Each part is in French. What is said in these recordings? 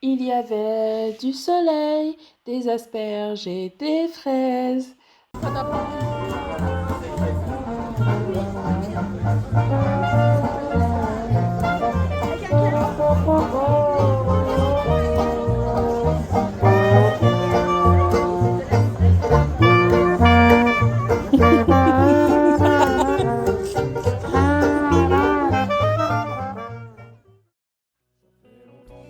Il y avait du soleil, des asperges et des fraises.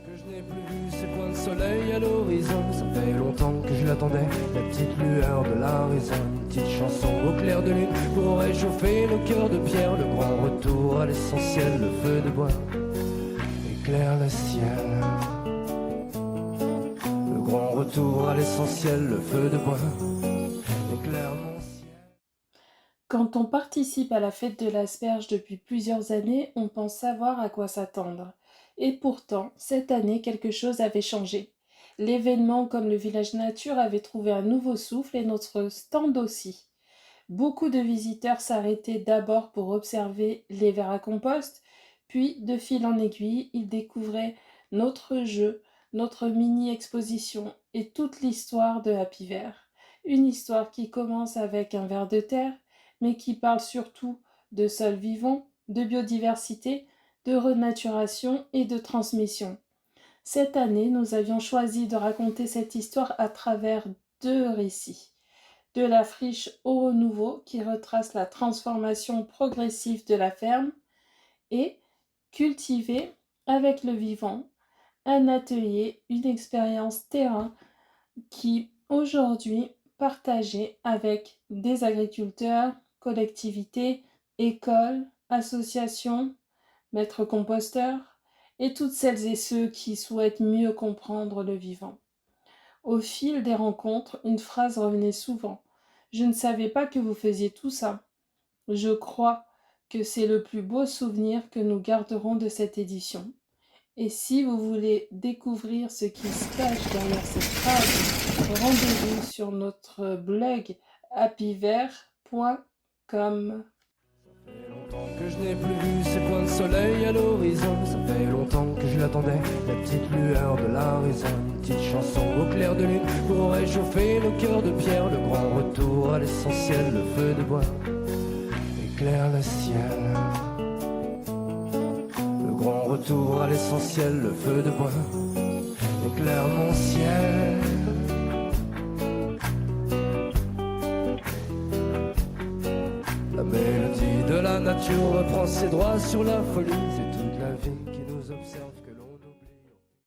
Que je n'ai plus vu ces points de soleil à l'horizon. Ça fait longtemps que je l'attendais, la petite lueur de la raison. Une petite chanson au clair de lune pour réchauffer nos cœurs de pierre. Le grand retour à l'essentiel, le feu de bois éclaire le ciel. Le grand retour à l'essentiel, le feu de bois éclaire mon ciel. Quand on participe à la fête de l'asperge depuis plusieurs années, on pense savoir à quoi s'attendre. Et pourtant, cette année, quelque chose avait changé. L'événement, comme le village nature, avait trouvé un nouveau souffle et notre stand aussi. Beaucoup de visiteurs s'arrêtaient d'abord pour observer les vers à compost, puis, de fil en aiguille, ils découvraient notre jeu, notre mini-exposition et toute l'histoire de Happy Vert. Une histoire qui commence avec un ver de terre, mais qui parle surtout de sol vivant, de biodiversité, de renaturation et de transmission. Cette année, nous avions choisi de raconter cette histoire à travers deux récits. De la friche au renouveau qui retrace la transformation progressive de la ferme et cultiver avec le vivant, un atelier, une expérience terrain qui aujourd'hui partagée avec des agriculteurs, collectivités, écoles, associations, maîtres composteurs et toutes celles et ceux qui souhaitent mieux comprendre le vivant. Au fil des rencontres, une phrase revenait souvent. Je ne savais pas que vous faisiez tout ça. Je crois que c'est le plus beau souvenir que nous garderons de cette édition. Et si vous voulez découvrir ce qui se cache derrière cette phrase, rendez-vous sur notre blog happyvert.com. Ça fait longtemps que je n'ai plus vu ces points de soleil à l'horizon. Ça fait longtemps que je l'attendais, la petite lueur de la raison. Une petite chanson au clair de lune pour réchauffer nos cœurs de pierre. Le grand retour à l'essentiel, le feu de bois éclaire le ciel. Le grand retour à l'essentiel, le feu de bois éclaire mon ciel. La mélodie de la nature reprend ses droits sur la folie.